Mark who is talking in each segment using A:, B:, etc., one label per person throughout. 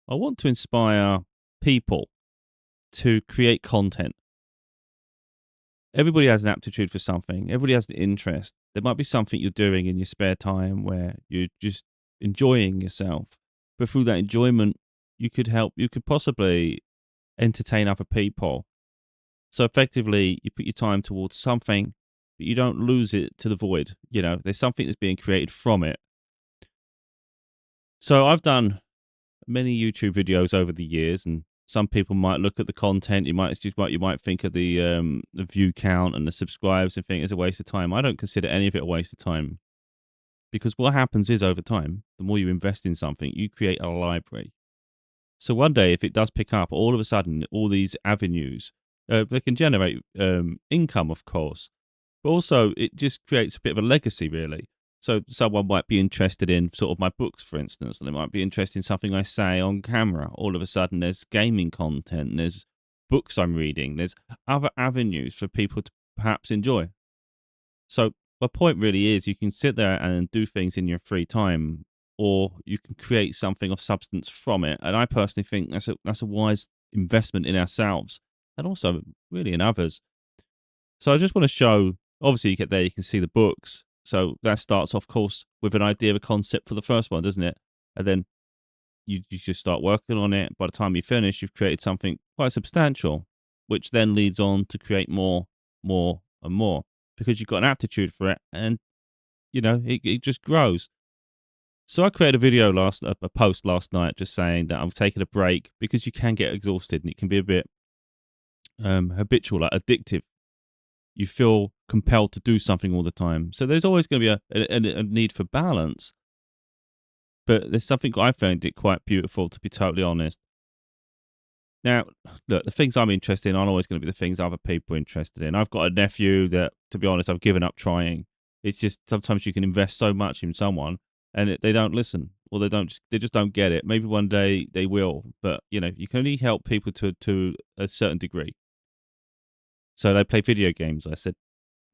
A: I want to inspire people to create content. Everybody has an aptitude for something. Everybody has an interest. There might be something you're doing in your spare time where you're just enjoying yourself. But through that enjoyment, you could possibly entertain other people. So effectively, you put your time towards something, but you don't lose it to the void. There's something that's being created from it. So I've done many YouTube videos over the years, and some people might look at the content. You might think of the view count and the subscribes and think it's a waste of time. I don't consider any of it a waste of time, because what happens is, over time, the more you invest in something, you create a library. So one day, if it does pick up, all of a sudden, all these avenues, they can generate income, of course, but also it just creates a bit of a legacy, really. So someone might be interested in sort of my books, for instance, and they might be interested in something I say on camera. All of a sudden, there's gaming content, there's books I'm reading, there's other avenues for people to perhaps enjoy. So my point really is, you can sit there and do things in your free time, or you can create something of substance from it. And I personally think that's a wise investment in ourselves, and also really in others. So I just want to show, obviously you can see the books. So that starts off course with an idea of a concept for the first one, doesn't it? And then you just start working on it. By the time you finish, you've created something quite substantial, which then leads on to create more, and more, because you've got an aptitude for it, and it just grows. So I created a post last night, just saying that I'm taking a break because you can get exhausted and it can be a bit habitual, like addictive. You feel compelled to do something all the time. So there's always going to be a need for balance. But there's something I found it quite beautiful, to be totally honest. Now, look, the things I'm interested in aren't always going to be the things other people are interested in. I've got a nephew that, to be honest, I've given up trying. It's just sometimes you can invest so much in someone and they don't listen, or they just don't get it. Maybe one day they will, but you can only help people to a certain degree. So they play video games. I said,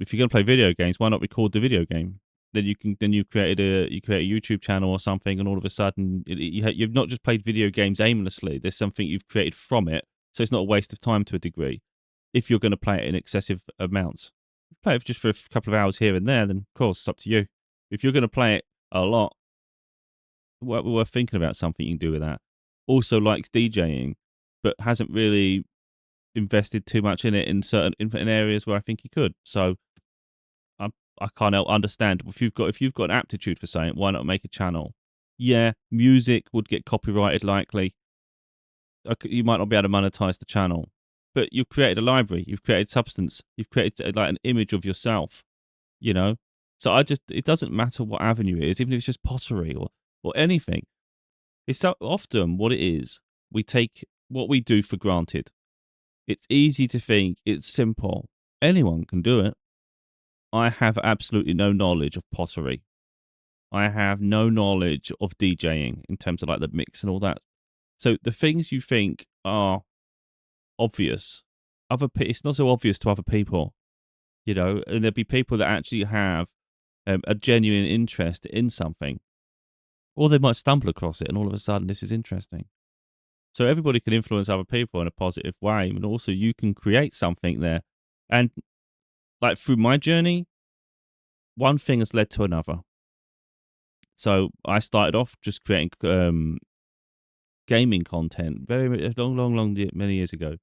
A: if you're going to play video games, why not record the video game? Then you create a YouTube channel or something, and all of a sudden you've not just played video games aimlessly. There's something you've created from it, so it's not a waste of time to a degree. If you're going to play it in excessive amounts, play it just for a couple of hours here and there, then of course it's up to you. If you're going to play it a lot, we're thinking about something you can do with that. Also likes DJing, but hasn't really invested too much in it in certain areas where I think he could. So I can't understand, if you've got an aptitude for something, why not make a channel? Yeah, music would get copyrighted likely. You might not be able to monetize the channel, but you've created a library, you've created substance, you've created like an image of yourself. So it doesn't matter what avenue it is, even if it's just pottery or anything. It's so often what it is, we take what we do for granted. It's easy to think it's simple. Anyone can do it. I have absolutely no knowledge of pottery. I have no knowledge of DJing in terms of like the mix and all that. So the things you think are obvious, it's not so obvious to other people, and there'll be people that actually have a genuine interest in something, or they might stumble across it and all of a sudden this is interesting. So everybody can influence other people in a positive way, and also you can create something there. And like through my journey, one thing has led to another. So I started off just creating gaming content very many years ago,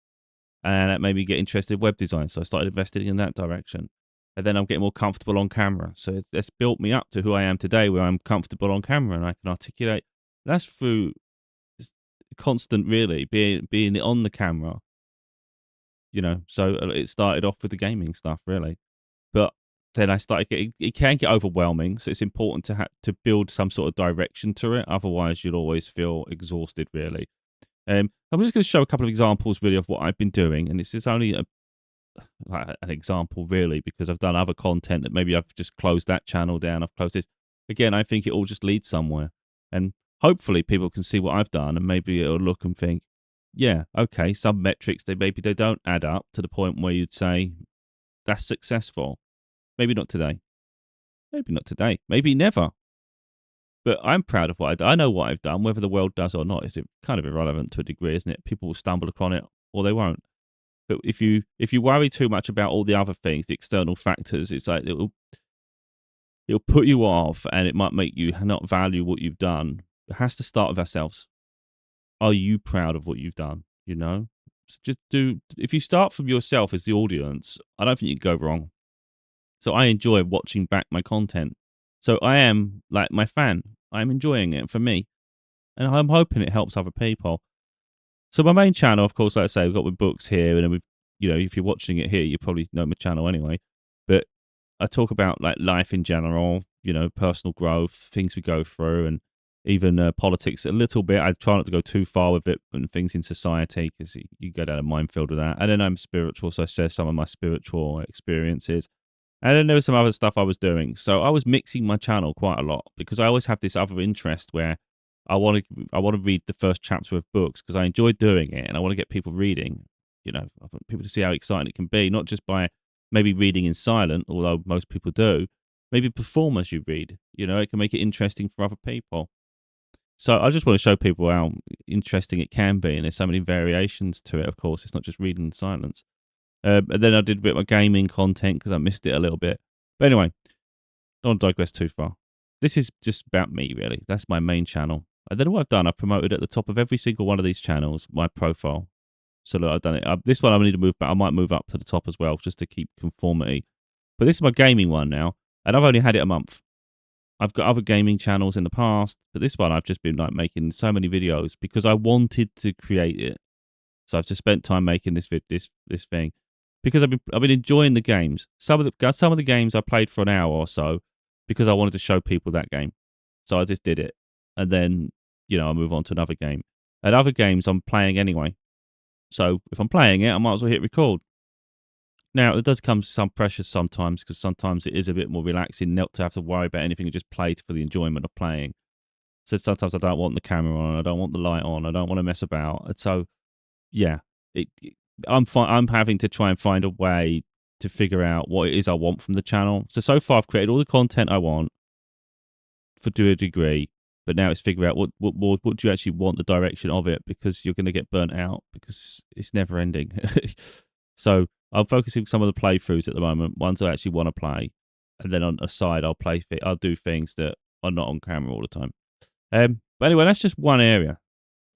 A: and that made me get interested in web design. So I started investing in that direction, and then I'm getting more comfortable on camera. So that's built me up to who I am today, where I'm comfortable on camera and I can articulate. That's through constant, really being on the camera. So it started off with the gaming stuff, really, but then I started getting, it can get overwhelming. So it's important to build some sort of direction to it. Otherwise, you'll always feel exhausted, really. I'm just going to show a couple of examples, really, of what I've been doing. And this is only an example, really, because I've done other content that maybe I've just closed that channel down. I've closed this. Again, I think it all just leads somewhere. And hopefully people can see what I've done, and maybe it'll look and think, yeah, okay, some metrics, they don't add up to the point where you'd say that's successful. Maybe not today. Maybe not today. Maybe never. But I'm proud of what I do. I know what I've done. Whether the world does or not is kind of irrelevant to a degree, isn't it? People will stumble upon it or they won't. But if you worry too much about all the other things, the external factors, it's like it'll put you off, and it might make you not value what you've done. It has to start with ourselves. Are you proud of what you've done? So just do. If you start from yourself as the audience, I don't think you can go wrong. So I enjoy watching back my content. So I am like my fan. I'm enjoying it for me, and I'm hoping it helps other people. So my main channel, of course, like I say, we've got with books here, and then if you're watching it here, you probably know my channel anyway. But I talk about like life in general, personal growth, things we go through, and even politics a little bit. I try not to go too far with it and things in society because you go down a minefield with that. And then I'm spiritual, so I share some of my spiritual experiences. And then there was some other stuff I was doing. So I was mixing my channel quite a lot because I always have this other interest where I want to read the first chapter of books because I enjoy doing it and I want to get people reading. I want people to see how exciting it can be, not just by maybe reading in silent, although most people do. Maybe perform as you read. It can make it interesting for other people. So I just want to show people how interesting it can be, and there's so many variations to it. Of course, it's not just reading in silence. And then I did a bit of my gaming content because I missed it a little bit. But anyway, don't digress too far. This is just about me, really. That's my main channel. And then what I've done, I've promoted at the top of every single one of these channels my profile. So look, I've done it. This one I need to move back. I might move up to the top as well, just to keep conformity. But this is my gaming one now, and I've only had it a month. I've got other gaming channels in the past, but this one I've just been like making so many videos because I wanted to create it. So I've just spent time making this thing because I've been enjoying the games. Some of the games I played for an hour or so because I wanted to show people that game. So I just did it, and then I move on to another game. And other games I'm playing anyway. So if I'm playing it, I might as well hit record. Now, it does come some pressure sometimes because sometimes it is a bit more relaxing not to have to worry about anything and just play for the enjoyment of playing. So sometimes I don't want the camera on, I don't want the light on, I don't want to mess about. And so, yeah, I'm having to try and find a way to figure out what it is I want from the channel. So far I've created all the content I want to a degree, but now it's figure out what do you actually want the direction of it, because you're going to get burnt out because it's never ending. So I'm focusing some of the playthroughs at the moment, ones I actually want to play, and then on the side I'll do things that are not on camera all the time. But anyway, that's just one area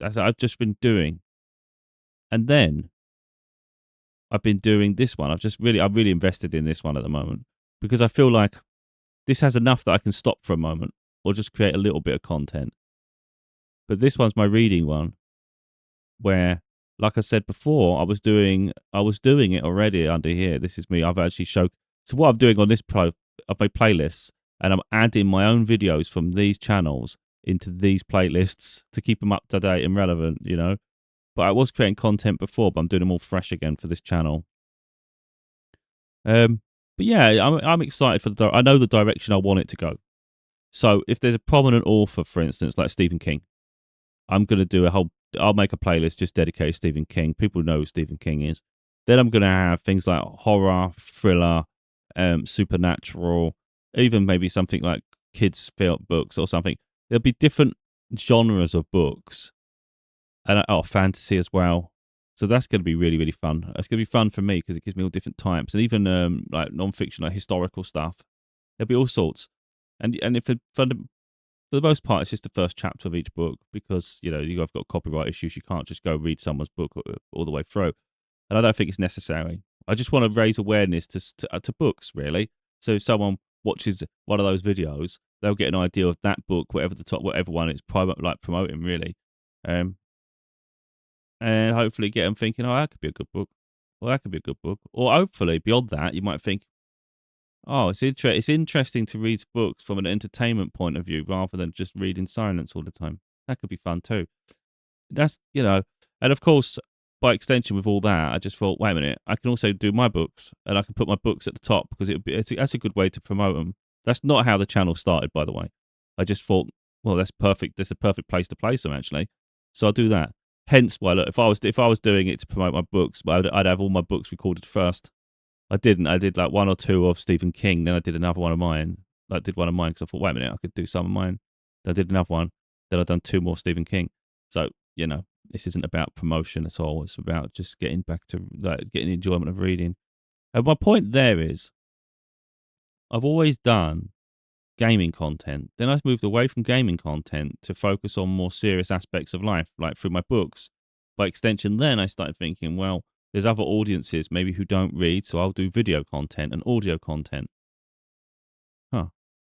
A: that I've just been doing, and then I've been doing this one. I've really invested in this one at the moment because I feel like this has enough that I can stop for a moment or just create a little bit of content. But this one's my reading one, where, like I said before, I was doing it already under here. This is me. I've actually showed. So what I'm doing on this of my playlists, and I'm adding my own videos from these channels into these playlists to keep them up to date and relevant, But I was creating content before, but I'm doing them all fresh again for this channel. But yeah, I'm excited for I know the direction I want it to go. So if there's a prominent author, for instance, like Stephen King, I'm going to do I'll make a playlist just dedicated to Stephen King. People know who Stephen King is. Then I'm going to have things like horror, thriller, supernatural, even maybe something like kids' books or something. There'll be different genres of books, and fantasy as well. So that's going to be really, really fun. It's going to be fun for me because it gives me all different types, and even like non-fiction, like historical stuff. There'll be all sorts. And if for the most part, it's just the first chapter of each book because you've got copyright issues. You can't just go read someone's book all the way through, and I don't think it's necessary. I just want to raise awareness to books, really. So if someone watches one of those videos, they'll get an idea of that book, whatever one it's promoting, really. And hopefully get them thinking, oh, that could be a good book. Well, that could be a good book. Or hopefully, beyond that, you might think, oh, it's interesting to read books from an entertainment point of view rather than just read in silence all the time. That could be fun too. That's, and of course, by extension with all that, I just thought, wait a minute, I can also do my books, and I can put my books at the top because that's a good way to promote them. That's not how the channel started, by the way. I just thought, well, that's perfect. That's the perfect place to place them, actually. So I'll do that. Hence why, look, if I was doing it to promote my books, I'd have all my books recorded first. I didn't. I did like one or two of Stephen King, then I did another one of mine. I did one of mine because I thought, wait a minute, I could do some of mine. Then I did another one. Then I've done 2 more Stephen King. So, this isn't about promotion at all. It's about just getting back to getting the enjoyment of reading. And my point there is, I've always done gaming content. Then I moved away from gaming content to focus on more serious aspects of life, like through my books. By extension, then I started thinking, well, there's other audiences maybe who don't read, so I'll do video content and audio content. Huh.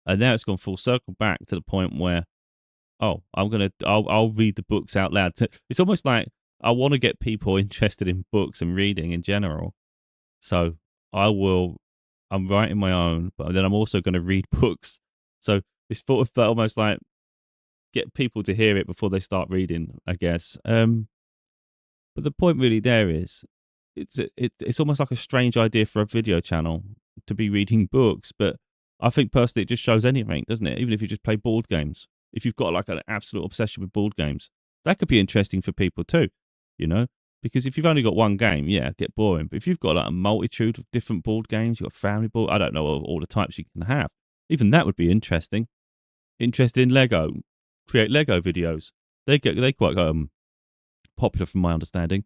A: And now it's gone full circle back to the point where, I'll read the books out loud. It's almost like I want to get people interested in books and reading in general. So I'm writing my own, but then I'm also going to read books. So it's sort of almost like get people to hear it before they start reading, I guess. But the point really there is, it's almost like a strange idea for a video channel to be reading books, but I think personally it just shows anything, doesn't it? Even if you just play board games, if you've got like an absolute obsession with board games, that could be interesting for people too, because if you've only got one game, yeah, get boring. But if you've got like a multitude of different board games, you've got family board, I don't know all the types you can have. Even that would be interesting. Interested in Lego, create Lego videos. They quite popular from my understanding.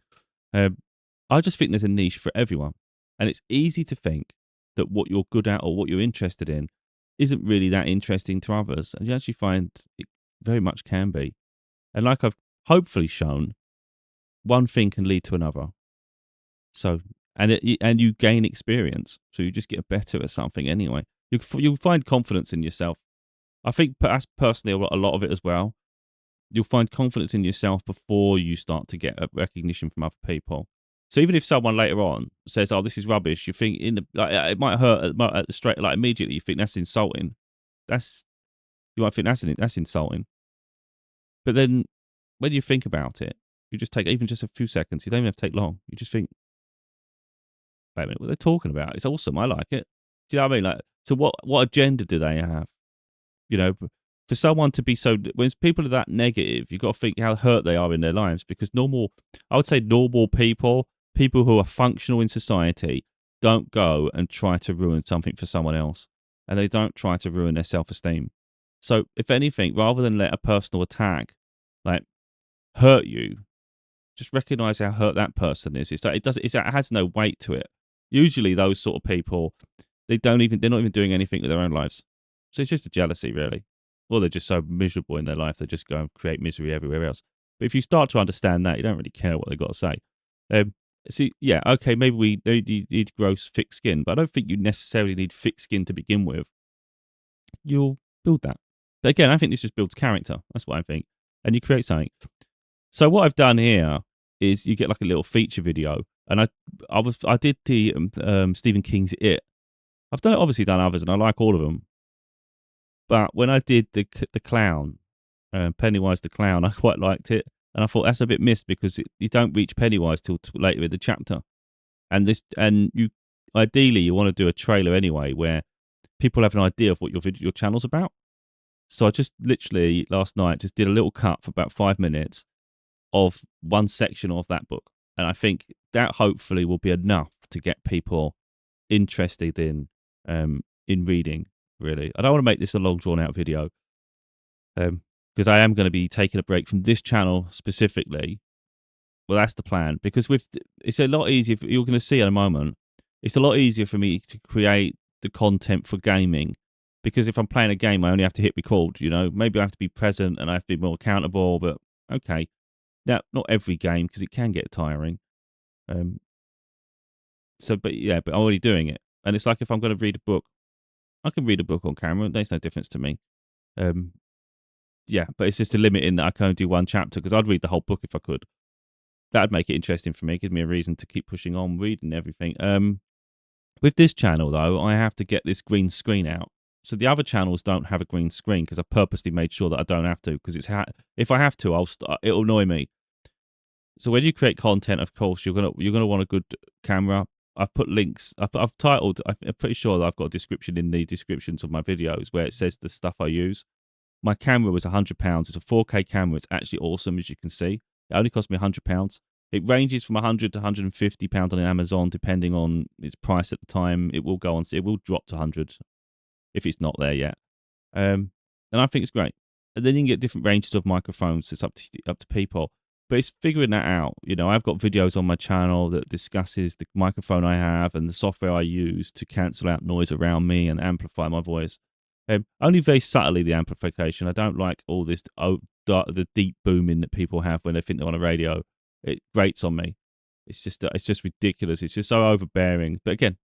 A: I just think there's a niche for everyone, and it's easy to think that what you're good at or what you're interested in isn't really that interesting to others, and you actually find it very much can be. And like I've hopefully shown, one thing can lead to another. So, and you gain experience, so you just get better at something anyway. You'll find confidence in yourself. I think that's personally a lot of it as well. You'll find confidence in yourself before you start to get recognition from other people. So even if someone later on says, "Oh, this is rubbish," you think it might hurt straight, like immediately. You think that's insulting. You might think that's insulting. But then when you think about it, you just take even just a few seconds. You don't even have to take long. You just think, "Wait a minute, what they're talking about? It's awesome. I like it." Do you know what I mean? Like, so what agenda do they have? For someone to be when people are that negative, you've got to think how hurt they are in their lives, because I would say normal people who are functional in society don't go and try to ruin something for someone else, and they don't try to ruin their self-esteem. So if anything, rather than let a personal attack like hurt you, just recognize how hurt that person is. It's like it has no weight to it. Usually those sort of people, they're not even doing anything with their own lives. So it's just a jealousy, really. Or they're just so miserable in their life, they just go and create misery everywhere else. But if you start to understand that, you don't really care what they've got to say. Okay, maybe we need to grow thick skin, but I don't think you necessarily need thick skin to begin with. You'll build that. But again, I think this just builds character. That's what I think. And you create something. So what I've done here is you get like a little feature video. And I did the Stephen King's It. I've obviously done others, and I like all of them. But when I did the clown, Pennywise the clown, I quite liked it, and I thought that's a bit missed because you don't reach Pennywise till later in the chapter, and ideally you want to do a trailer anyway where people have an idea of what your channel's about. So I just literally last night just did a little cut for about 5 minutes of one section of that book, and I think that hopefully will be enough to get people interested in reading. Really, I don't want to make this a long drawn out video because I am going to be taking a break from this channel specifically. Well, that's the plan, because it's a lot easier. You're going to see in a moment. It's a lot easier for me to create the content for gaming, because if I'm playing a game, I only have to hit record. Maybe I have to be present and I have to be more accountable. But okay, now not every game, because it can get tiring. But I'm already doing it, and it's like if I'm going to read a book. I can read a book on camera. There's no difference to me. But it's just a limit in that I can only do one chapter, because I'd read the whole book if I could. That'd make it interesting for me. Gives me a reason to keep pushing on, reading everything. With this channel, though, I have to get this green screen out. So the other channels don't have a green screen, because I purposely made sure that I don't have to, because if I have to, it'll annoy me. So when you create content, of course, you're gonna want a good camera. I've put links. I've titled. I'm pretty sure that I've got a description in the descriptions of my videos where it says the stuff I use. My camera was £100. It's a 4K camera. It's actually awesome, as you can see. It only cost me £100. It ranges from £100 to £150 on Amazon, depending on its price at the time. It will drop to £100 if it's not there yet. And I think it's great. And then you can get different ranges of microphones. It's up to people. But it's figuring that out. I've got videos on my channel that discusses the microphone I have and the software I use to cancel out noise around me and amplify my voice. Only very subtly, the amplification. I don't like all this the deep booming that people have when they think they're on a radio. It grates on me. It's just ridiculous. It's just so overbearing. But again,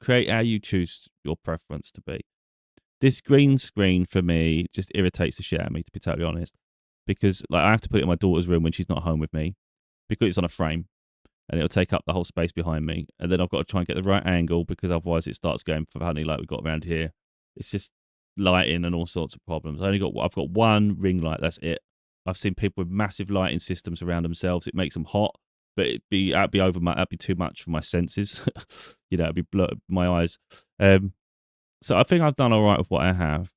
A: create how you choose your preference to be. This green screen for me just irritates the shit out of me, to be totally honest, because I have to put it in my daughter's room when she's not home with me, because it's on a frame and it'll take up the whole space behind me, and then I've got to try and get the right angle because otherwise it starts going funny like we've got around here. It's just lighting and all sorts of problems. I've got one ring light. That's it. I've seen people with massive lighting systems around themselves. It makes them hot, but that'd be too much for my senses. It'd be blurred my eyes. So I think I've done all right with what I have,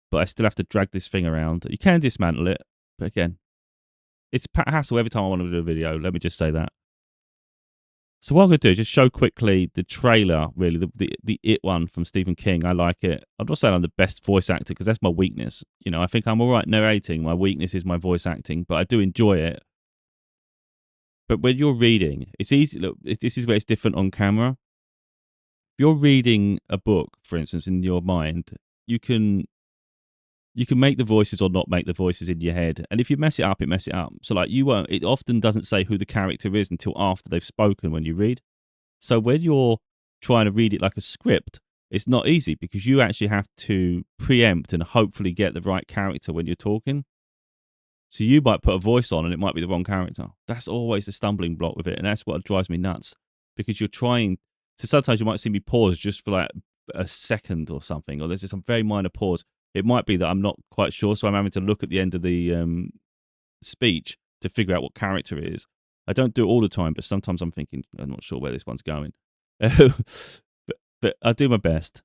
A: but I still have to drag this thing around. You can dismantle it, but again, it's a hassle every time I want to do a video. Let me just say that. So what I'm going to do is just show quickly the trailer, really, the It one from Stephen King. I like it. I'm not saying I'm the best voice actor because that's my weakness. I think I'm all right narrating. My weakness is my voice acting, but I do enjoy it. But when you're reading, it's easy. Look, this is where it's different on camera. If you're reading a book, for instance, in your mind, you can make the voices or not make the voices in your head. And if you mess it up, it mess it up. So it often doesn't say who the character is until after they've spoken when you read. So when you're trying to read it like a script, it's not easy because you actually have to preempt and hopefully get the right character when you're talking. So you might put a voice on and it might be the wrong character. That's always the stumbling block with it. And that's what drives me nuts, because you're trying. So sometimes you might see me pause just for like a second or something, or there's just some very minor pause. It might be that I'm not quite sure, so I'm having to look at the end of the speech to figure out what character it is. I don't do it all the time, but sometimes I'm thinking, I'm not sure where this one's going. but I do my best.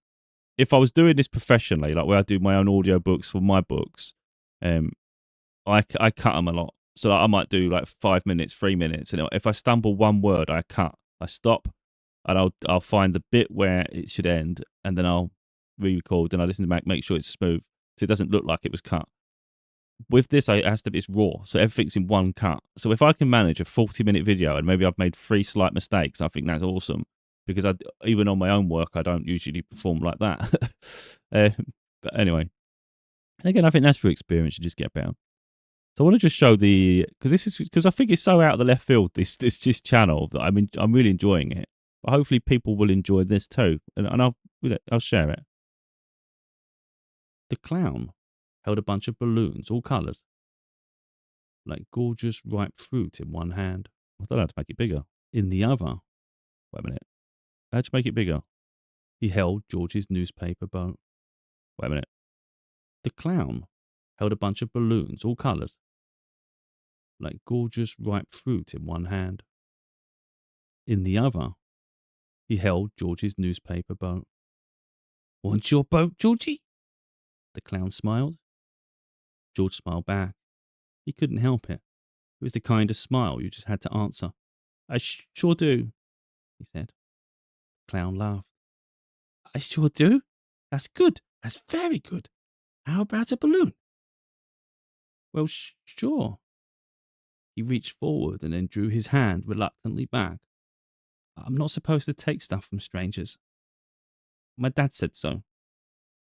A: If I was doing this professionally, like where I do my own audio books for my books, I cut them a lot. So I might do like 5 minutes, 3 minutes, and if I stumble one word, I cut. I stop, and I'll find the bit where it should end, and then I'll re-record, and I listen to make sure it's smooth, so it doesn't look like it was cut. With this, it's raw, so everything's in one cut. So if I can manage a 40-minute video and maybe I've made 3 slight mistakes, I think that's awesome, because even on my own work, I don't usually perform like that. But anyway, and again, I think that's through experience. You just get better. So I want to just show because I think it's so out of the left field, this channel, that I'm really enjoying it. But hopefully people will enjoy this too, and I'll share it. The clown held a bunch of balloons, all colours, like gorgeous ripe fruit in one hand. I thought I had to make it bigger. In the other, wait a minute, how'd you make it bigger? He held George's newspaper boat. Wait a minute. The clown held a bunch of balloons, all colours, like gorgeous ripe fruit in one hand. In the other, he held George's newspaper boat. Want your boat, Georgie? The clown smiled. George smiled back. He couldn't help it. It was the kind of smile you just had to answer. I sure do, he said. The clown laughed. I sure do. That's good. That's very good. How about a balloon? Well, sure. He reached forward and then drew his hand reluctantly back. I'm not supposed to take stuff from strangers. My dad said so.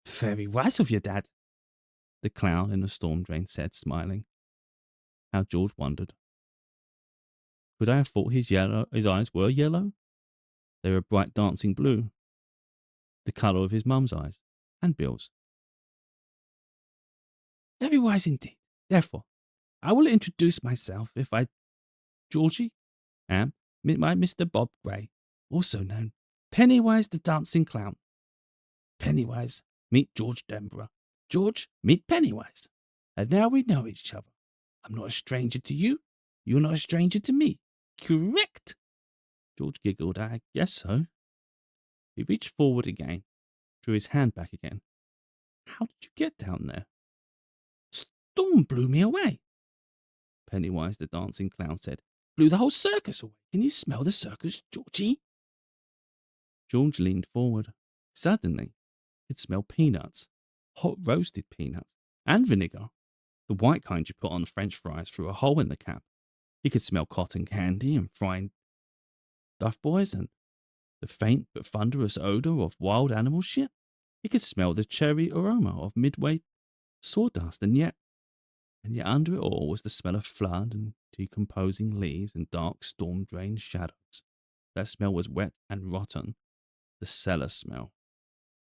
A: Very wise of your dad, the clown in the storm drain said, smiling. How George wondered. Could I have thought his eyes were yellow? They were bright dancing blue, the colour of his mum's eyes and Bill's. Very wise indeed. Therefore, I will introduce myself if I, Georgie, am my Mr. Bob Gray, also known Pennywise the Dancing Clown. Pennywise, meet George Denborough. George, meet Pennywise. And now we know each other. I'm not a stranger to you. You're not a stranger to me. Correct? George giggled. I guess so. He reached forward again, drew his hand back again. How did you get down there? Storm blew me away. Pennywise the Dancing Clown said. Blew the whole circus away. Can you smell the circus, Georgie? George leaned forward. Suddenly, he could smell peanuts, hot roasted peanuts, and vinegar. The white kind you put on French fries through a hole in the cap. He could smell cotton candy and frying duff boys and the faint but thunderous odor of wild animal shit. He could smell the cherry aroma of midway sawdust, and yet under it all was the smell of flood and decomposing leaves and dark storm-drained shadows. That smell was wet and rotten, the cellar smell.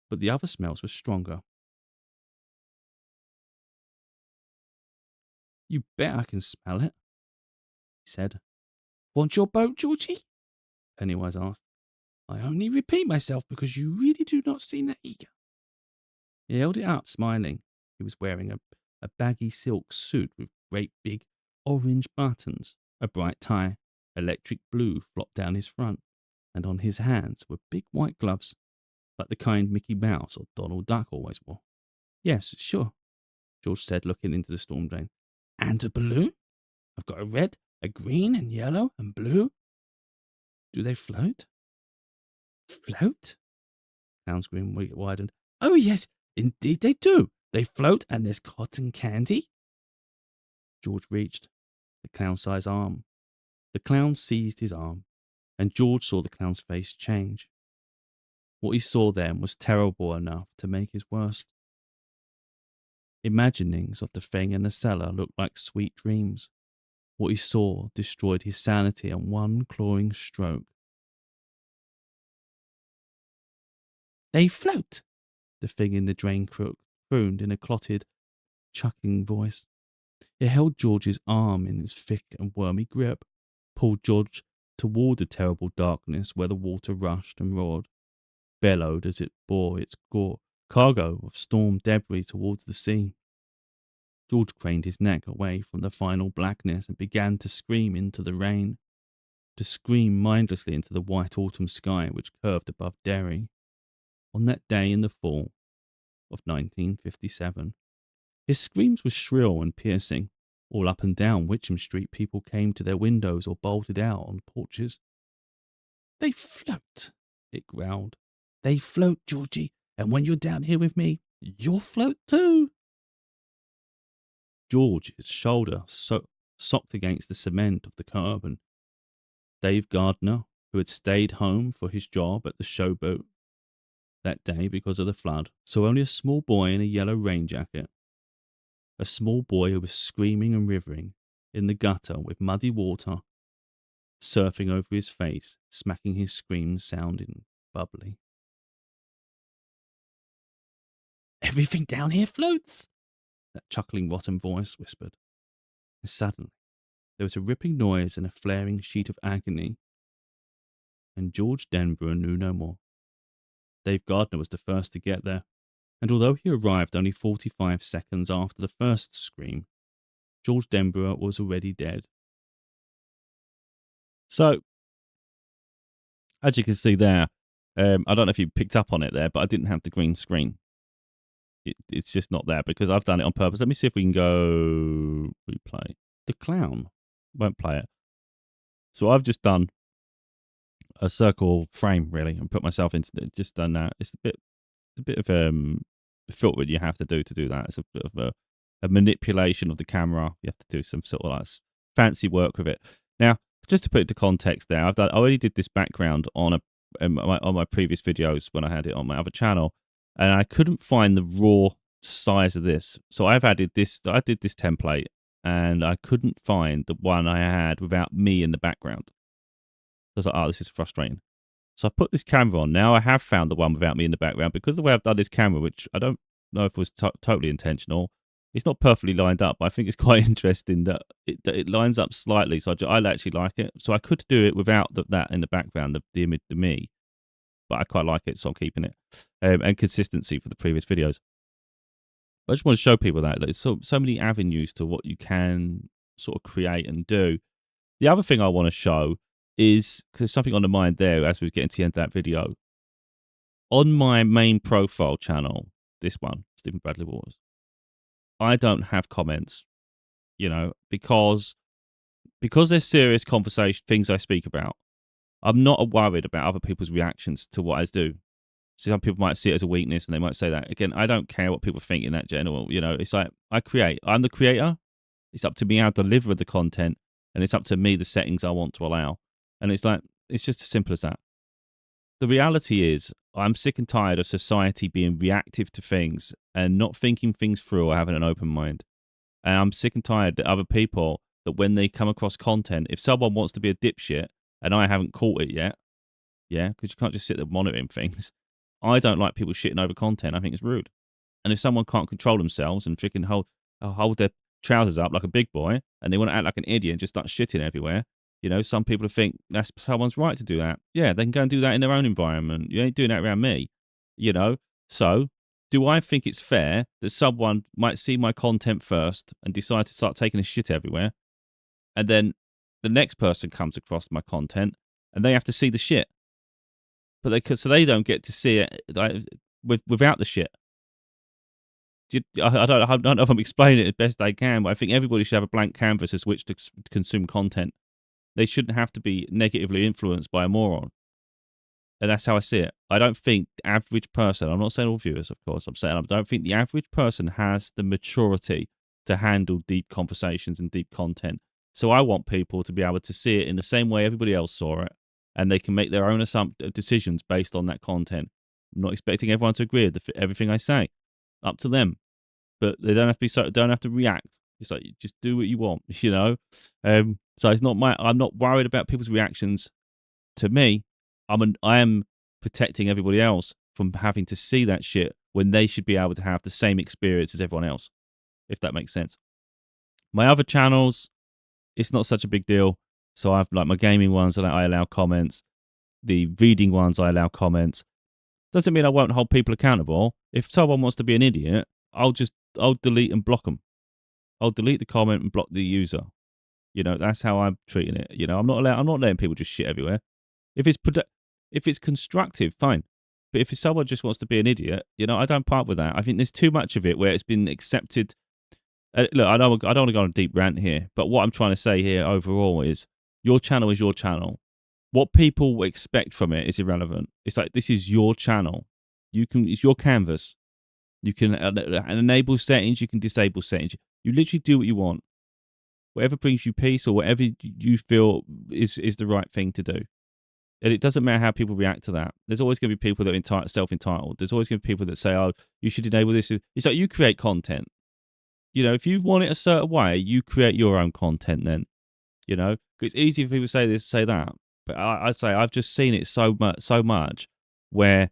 A: But the other smells were stronger. You bet I can smell it, he said. Want your boat, Georgie? Pennywise asked. I only repeat myself because you really do not seem that eager. He held it up, smiling. He was wearing a baggy silk suit with great big orange buttons, a bright tie, electric blue flopped down his front, and on his hands were big white gloves, like the kind Mickey Mouse or Donald Duck always wore. Yes, sure, George said, looking into the storm drain. And a balloon? I've got a red, a green, and yellow, and blue. Do they float? Float? Clown's grin widened. Oh, yes, indeed they do. They float, and there's cotton candy. George reached the clown-sized arm. The clown seized his arm, and George saw the clown's face change. What he saw then was terrible enough to make his worst. Imaginings of the thing in the cellar looked like sweet dreams. What he saw destroyed his sanity in one clawing stroke. They float, the thing in the drain crooned in a clotted, chuckling voice. It held George's arm in its thick and wormy grip, pulled George toward the terrible darkness where the water rushed and roared, bellowed as it bore its cargo of storm debris towards the sea. George craned his neck away from the final blackness and began to scream into the rain, to scream mindlessly into the white autumn sky which curved above Derry. On that day in the fall of 1957, his screams were shrill and piercing. All up and down Witcham Street people came to their windows or bolted out on porches. They float, it growled. They float, Georgie, and when you're down here with me, you'll float too. George's shoulder socked against the cement of the curb, and Dave Gardner, who had stayed home for his job at the showboat that day because of the flood, saw only a small boy in a yellow rain jacket. A small boy who was screaming and rivering in the gutter with muddy water surfing over his face, smacking his screams sounding bubbly. Everything down here floats, that chuckling rotten voice whispered. And suddenly, there was a ripping noise and a flaring sheet of agony, and George Denborough knew no more. Dave Gardner was the first to get there, and although he arrived only 45 seconds after the first scream, George Denborough was already dead. So, as you can see there, I don't know if you picked up on it there, but I didn't have the green screen. It's just not there because I've done it on purpose. Let me see if we can go replay. The clown won't play it. So I've just done a circle frame really and put myself into it. Just done that. It's a bit of filter you have to do that. It's a bit of a manipulation of the camera. You have to do some sort of like fancy work with it. Now, just to put it into context, there I already did this background on my previous videos when I had it on my other channel, and I couldn't find the raw size of this. So I've added this. I did this template, and I couldn't find the one I had without me in the background. I was like, oh, this is frustrating. So I put this camera on. Now I have found the one without me in the background because the way I've done this camera, which I don't know if it was totally intentional, it's not perfectly lined up. But I think it's quite interesting that it lines up slightly. So I actually like it. So I could do it without that in the background, the image, the me. But I quite like it, so I'm keeping it. And consistency for the previous videos. But I just want to show people that there's so many avenues to what you can sort of create and do. The other thing I want to show is, because there's something on the mind there as we're getting to the end of that video. On my main profile channel, this one, Stephen Bradley Waters, I don't have comments, because there's serious conversation, things I speak about. I'm not worried about other people's reactions to what I do. So some people might see it as a weakness and they might say that. Again, I don't care what people think in that general. It's like I create. I'm the creator. It's up to me how to deliver the content, and it's up to me the settings I want to allow. And it's like, it's just as simple as that. The reality is, I'm sick and tired of society being reactive to things and not thinking things through or having an open mind. And I'm sick and tired that other people, that when they come across content, if someone wants to be a dipshit and I haven't caught it yet, yeah, because you can't just sit there monitoring things. I don't like people shitting over content. I think it's rude. And if someone can't control themselves and freaking hold their trousers up like a big boy, and they want to act like an idiot and just start shitting everywhere, some people think that's someone's right to do that. Yeah, they can go and do that in their own environment. You ain't doing that around me, you know? So, do I think it's fair that someone might see my content first and decide to start taking a shit everywhere, and then the next person comes across my content and they have to see the shit, so they don't get to see it without the shit? I don't know if I'm explaining it as best I can, but I think everybody should have a blank canvas as which to consume content. They shouldn't have to be negatively influenced by a moron. And that's how I see it. I don't think the average person, I'm not saying all viewers, of course, I'm saying I don't think the average person has the maturity to handle deep conversations and deep content. So I want people to be able to see it in the same way everybody else saw it, and they can make their own decisions based on that content. I'm not expecting everyone to agree with everything I say. Up to them. But they don't have to don't have to react. It's like, just do what you want, So it's not I'm not worried about people's reactions to me. I am protecting everybody else from having to see that shit when they should be able to have the same experience as everyone else, if that makes sense. My other channels, it's not such a big deal. So I've like my gaming ones that I allow comments. The reading ones I allow comments. Doesn't mean I won't hold people accountable. If someone wants to be an idiot, I'll delete and block them. I'll delete the comment and block the user. That's how I'm treating it. I'm not letting people just shit everywhere. If it's constructive, fine. But if someone just wants to be an idiot, I don't part with that. I think there's too much of it where it's been accepted. Look, I don't want to go on a deep rant here, but what I'm trying to say here overall is your channel is your channel. What people expect from it is irrelevant. It's like, this is your channel. It's your canvas. You can enable settings. You can disable settings. You literally do what you want. Whatever brings you peace or whatever you feel is the right thing to do. And it doesn't matter how people react to that. There's always going to be people that are self-entitled. There's always going to be people that say, oh, you should enable this. It's like, you create content. If you want it a certain way, you create your own content then. It's easy for people to say this, say that. But I say I've just seen it so much where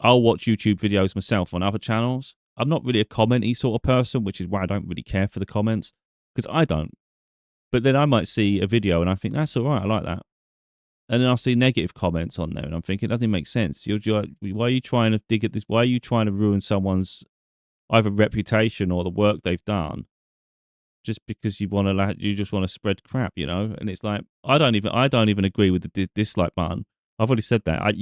A: I'll watch YouTube videos myself on other channels. I'm not really a commenty sort of person, which is why I don't really care for the comments, because I don't. But then I might see a video and I think, that's all right, I like that. And then I'll see negative comments on there and I'm thinking, it doesn't make sense. Why are you trying to dig at this? Why are you trying to ruin someone's either reputation or the work they've done just because you just want to spread crap, And it's like, I don't even agree with the dislike button. I've already said that.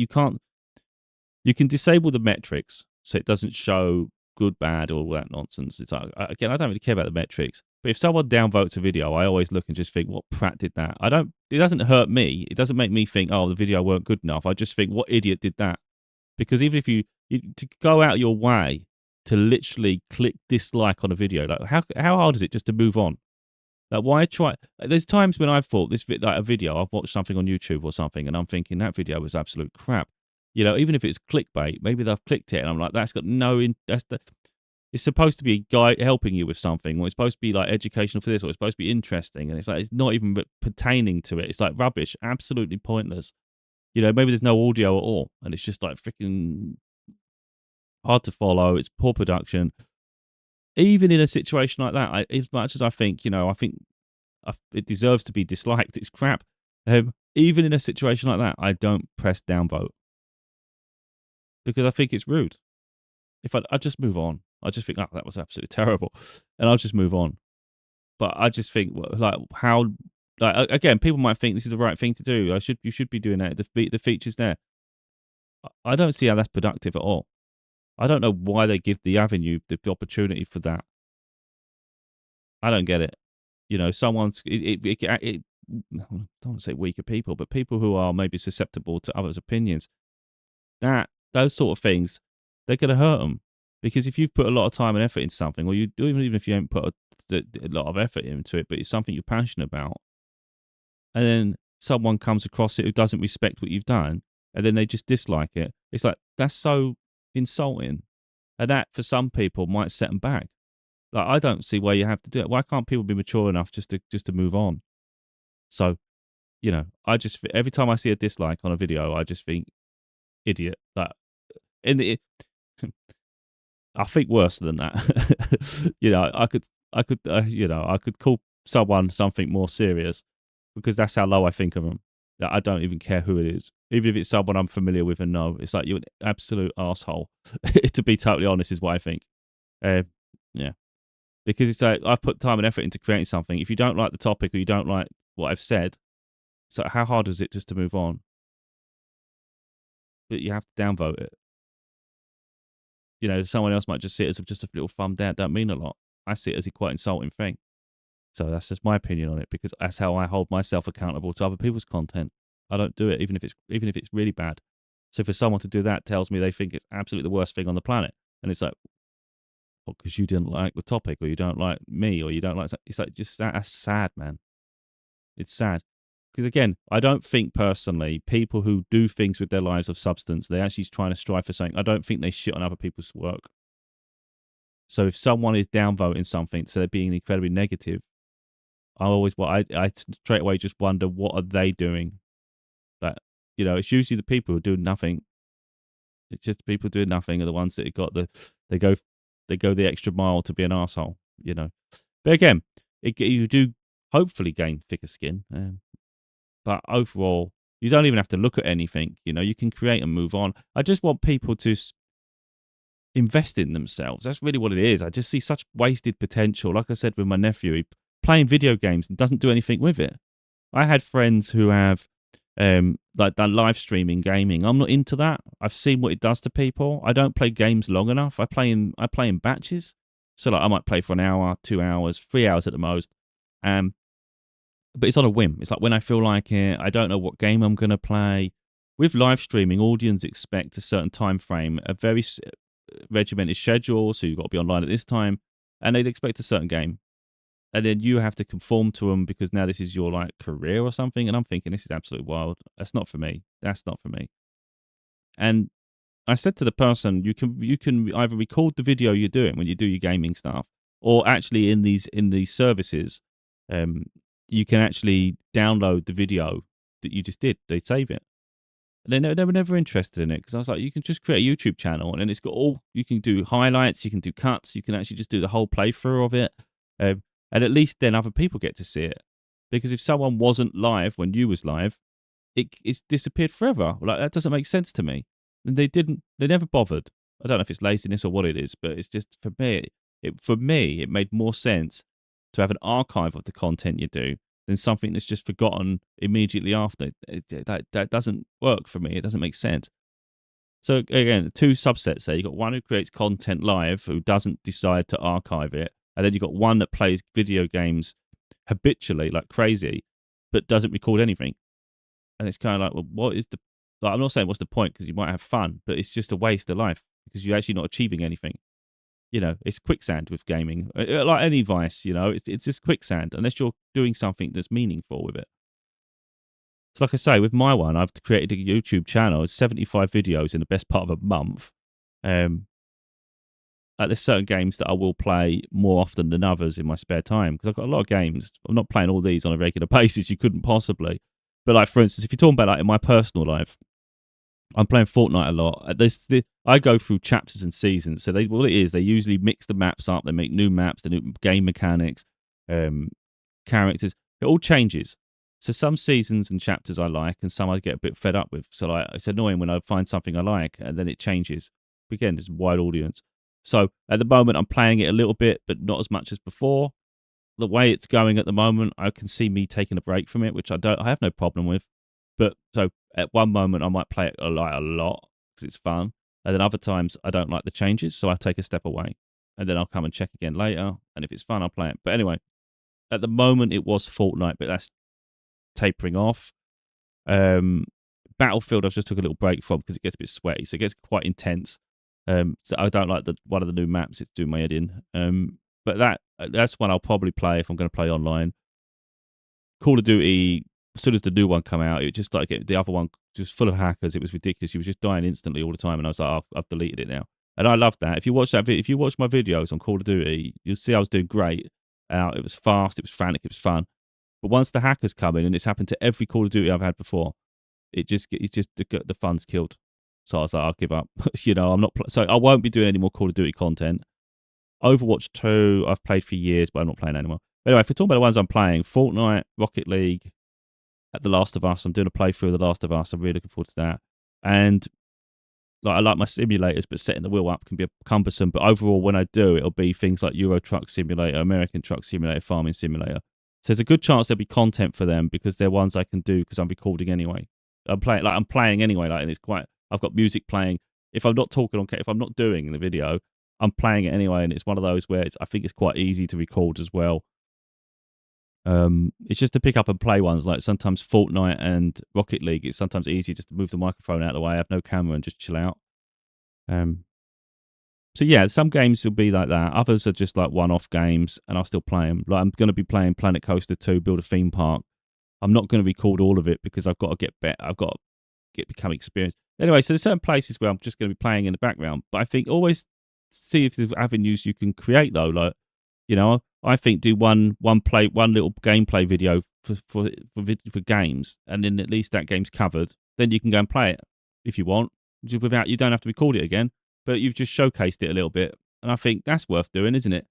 A: You can disable the metrics so it doesn't show good, bad, all that nonsense. It's like, again, I don't really care about the metrics. But if someone downvotes a video, I always look and just think, what prat did that? It doesn't hurt me. It doesn't make me think, oh, the video weren't good enough. I just think, what idiot did that? Because even if you to go out your way to literally click dislike on a video, like how hard is it just to move on? Like, why try? There's times when I've thought like a video, I've watched something on YouTube or something, and I'm thinking that video was absolute crap. Even if it's clickbait, maybe they've clicked it, and I'm like, that's got it's supposed to be a guy helping you with something, or it's supposed to be like educational for this, or it's supposed to be interesting, and it's like, it's not even pertaining to it. It's like rubbish, absolutely pointless. Maybe there's no audio at all, and it's just like freaking hard to follow. It's poor production. Even in a situation like that, as much as I think, it deserves to be disliked, it's crap. Even in a situation like that, I don't press downvote because I think it's rude. If I just move on, I just think, oh, that was absolutely terrible, and I'll just move on. But I just think, again, people might think this is the right thing to do. You should be doing that. The feature's there. I don't see how that's productive at all. I don't know why they give the avenue, the opportunity for that. I don't get it. Someone's I don't want to say weaker people, but people who are maybe susceptible to others' opinions. That those sort of things, they're going to hurt them. Because if you've put a lot of time and effort into something, or you even if you haven't put a lot of effort into it, but it's something you're passionate about, and then someone comes across it who doesn't respect what you've done, and then they just dislike it, it's like, that's so insulting. And that, for some people, might set them back. Like, I don't see why you have to do it. Why can't people be mature enough just to move on? So, I just, every time I see a dislike on a video, I just think, idiot. Like, in the, I think worse than that. I could call someone something more serious, because that's how low I think of them. That I don't even care who it is, even if it's someone I'm familiar with and know. It's like, you're an absolute asshole. To be totally honest, is what I think. Yeah, because it's like, I've put time and effort into creating something. If you don't like the topic, or you don't like what I've said, it's like, how hard is it just to move on? But you have to downvote it. Someone else might just see it as just a little thumbed out. Don't mean a lot. I see it as a quite insulting thing. So that's just my opinion on it, because that's how I hold myself accountable to other people's content. I don't do it, even if it's really bad. So for someone to do that tells me they think it's absolutely the worst thing on the planet, and it's like, well, because you didn't like the topic, or you don't like me, or you don't like. It's like, just that's sad, man. It's sad. Because again, I don't think personally people who do things with their lives of substance, they're actually trying to strive for something. I don't think they shit on other people's work. So if someone is downvoting something, so they're being incredibly negative, I straight away just wonder, what are they doing? But it's usually the people who do nothing. It's just the people doing nothing are the ones that they go the extra mile to be an arsehole, But again, you do hopefully gain thicker skin. But overall, you don't even have to look at anything. You can create and move on. I just want people to invest in themselves. That's really what it is. I just see such wasted potential. Like I said with my nephew, playing video games and doesn't do anything with it. I had friends who have like done live streaming gaming. I'm not into that. I've seen what it does to people. I don't play games long enough. I play in batches. So like, I might play for an hour, 2 hours, 3 hours at the most. But it's on a whim. It's like when I feel like it. I don't know what game I'm going to play. With live streaming, audience expect a certain time frame, a very regimented schedule. So you've got to be online at this time, and they'd expect a certain game, and then you have to conform to them, because now this is your like career or something. And I'm thinking, this is absolutely wild. That's not for me. That's not for me. And I said to the person, you can either record the video you're doing when you do your gaming stuff, or actually in these services, you can actually download the video that you just did. They save it. And they were never interested in it, because I was like, you can just create a YouTube channel, and then it's got you can do highlights, you can do cuts, you can actually just do the whole playthrough of it. And at least then other people get to see it. Because if someone wasn't live when you was live, it's disappeared forever. Like, that doesn't make sense to me. And they never bothered. I don't know if it's laziness or what it is, but it's just, for me, it made more sense to have an archive of the content you do than something that's just forgotten immediately after. That doesn't work for me. It doesn't make sense. So again, two subsets there. You've got one who creates content live, who doesn't decide to archive it. And then you've got one that plays video games habitually, like crazy, but doesn't record anything. And it's kind of like, well, what is the... Like, I'm not saying what's the point, because you might have fun, but it's just a waste of life, because you're actually not achieving anything. It's quicksand with gaming. Like any vice, it's just quicksand, unless you're doing something that's meaningful with it. So like I say, with my one, I've created a YouTube channel. It's 75 videos in the best part of a month. There's certain games that I will play more often than others in my spare time, because I've got a lot of games. I'm not playing all these on a regular basis. You couldn't possibly. But like, for instance, if you're talking about like in my personal life, I'm playing Fortnite a lot. I go through chapters and seasons. So what it is, they usually mix the maps up. They make new maps, the new game mechanics, characters. It all changes. So some seasons and chapters I like, and some I get a bit fed up with. So like, it's annoying when I find something I like and then it changes. Again, there's a wide audience. So at the moment, I'm playing it a little bit, but not as much as before. The way it's going at the moment, I can see me taking a break from it, which I have no problem with. But so at one moment, I might play it a lot because it's fun. And then other times, I don't like the changes, so I take a step away. And then I'll come and check again later. And if it's fun, I'll play it. But anyway, at the moment, it was Fortnite, but that's tapering off. Battlefield, I've just took a little break from because it gets a bit sweaty, so it gets quite intense. So I don't like one of the new maps. It's doing my head in. But that's one I'll probably play if I'm going to play online. Call of Duty, as soon as the new one come out, it just like the other one just full of hackers. It was ridiculous. You was just dying instantly all the time, and I was like, oh, I've deleted it now. And I love that. If you watch if you watch my videos on Call of Duty, you'll see I was doing great. It was fast, it was frantic, it was fun. But once the hackers come in, and it's happened to every Call of Duty I've had before, it's just the fun's killed. So I was like, I'll give up. I'm not. So I won't be doing any more Call of Duty content. Overwatch 2, I've played for years, but I'm not playing anymore. But anyway, if we're talking about the ones I'm playing, Fortnite, Rocket League, at The Last of Us, I'm doing a playthrough of The Last of Us. I'm really looking forward to that. And I like my simulators, but setting the wheel up can be cumbersome. But overall, when I do, it'll be things like Euro Truck Simulator, American Truck Simulator, Farming Simulator. So there's a good chance there'll be content for them because they're ones I can do because I'm recording anyway. I'm playing anyway, and it's quite. I've got music playing. If I'm not talking if I'm not doing the video, I'm playing it anyway, and it's one of those where I think it's quite easy to record as well. It's just to pick up and play ones like sometimes Fortnite and Rocket League. It's sometimes easier just to move the microphone out of the way, have no camera, and just chill out. So yeah, some games will be like that. Others are just like one-off games, and I'll still play them. Like I'm going to be playing Planet Coaster 2, build a theme park. I'm not going to record all of it because I've got to get better. I've got to become experienced. Anyway, so there's certain places where I'm just going to be playing in the background. But I think always see if there's avenues you can create though. Like, I think do one little gameplay video for games, and then at least that game's covered. Then you can go and play it if you want, you don't have to record it again, but you've just showcased it a little bit. And I think that's worth doing, isn't it?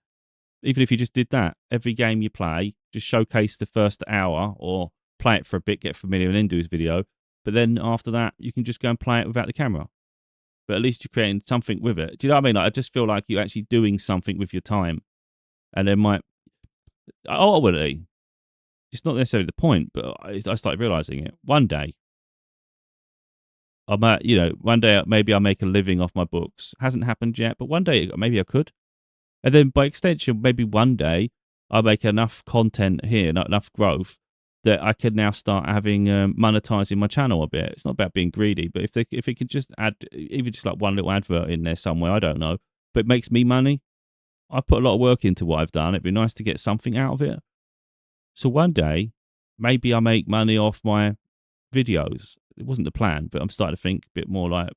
A: Even if you just did that, every game you play, just showcase the first hour or play it for a bit, get familiar, and then do his video. But then after that, you can just go and play it without the camera. But at least you're creating something with it. Do you know what I mean? Like, I just feel like you're actually doing something with your time. And then ultimately, it's not necessarily the point, but I started realizing it. One day, one day maybe I'll make a living off my books. Hasn't happened yet, but one day maybe I could. And then by extension, maybe one day I'll make enough content here, not enough growth, that I can now start having monetizing my channel a bit. It's not about being greedy, but if it could just add even just like one little advert in there somewhere, I don't know, but it makes me money. I've put a lot of work into what I've done. It'd be nice to get something out of it. So one day, maybe I make money off my videos. It wasn't the plan, but I'm starting to think a bit more like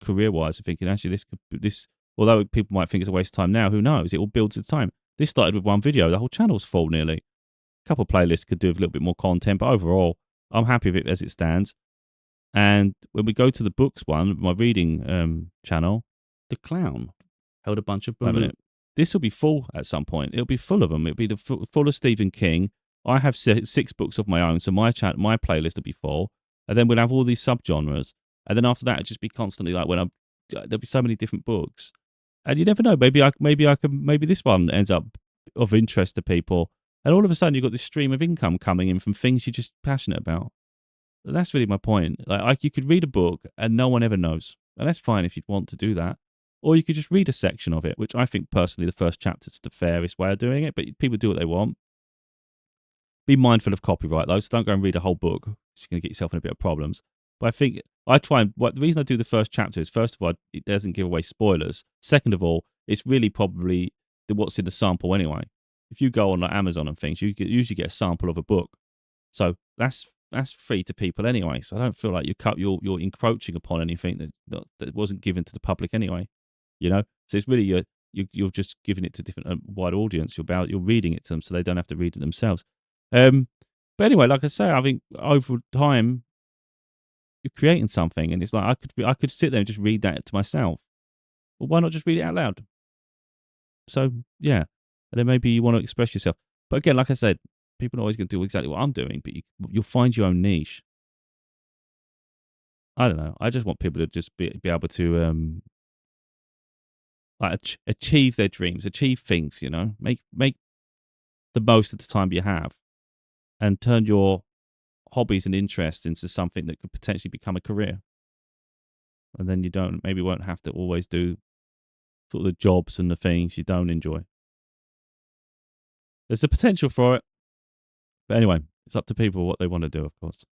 A: career-wise. I'm thinking actually this, although people might think it's a waste of time now, who knows? It all builds its time. This started with one video. The whole channel's full nearly. A couple of playlists could do with a little bit more content, but overall, I'm happy with it as it stands. And when we go to the books one, my reading channel, The Clown held a bunch of them in it. This will be full at some point. It'll be full of them. It'll be full of Stephen King. I have 6 books of my own, so my playlist will be full. And then we'll have all these subgenres. And then after that, it'll just be constantly like there'll be so many different books. And you never know. Maybe this one ends up of interest to people. And all of a sudden, you've got this stream of income coming in from things you're just passionate about. That's really my point. Like you could read a book and no one ever knows. And that's fine if you'd want to do that. Or you could just read a section of it, which I think personally the first chapter is the fairest way of doing it, but people do what they want. Be mindful of copyright though, so don't go and read a whole book. You're going to get yourself in a bit of problems. But I think the reason I do the first chapter is, first of all, it doesn't give away spoilers. Second of all, it's really probably what's in the sample anyway. If you go on like Amazon and things, you usually get a sample of a book. So that's free to people anyway. So I don't feel like you're encroaching upon anything that wasn't given to the public anyway. So it's really you're just giving it to different wide audience. You're reading it to them, so they don't have to read it themselves. But anyway, like I say, I think over time you're creating something, and it's like I could sit there and just read that to myself. Well, why not just read it out loud? So yeah, and then maybe you want to express yourself. But again, like I said, people are always going to do exactly what I'm doing, but you'll find your own niche. I don't know. I just want people to just be able to achieve their dreams, achieve things, make the most of the time you have, and turn your hobbies and interests into something that could potentially become a career. And then you won't have to always do sort of the jobs and the things you don't enjoy. There's the potential for it. But anyway, it's up to people what they want to do, of course.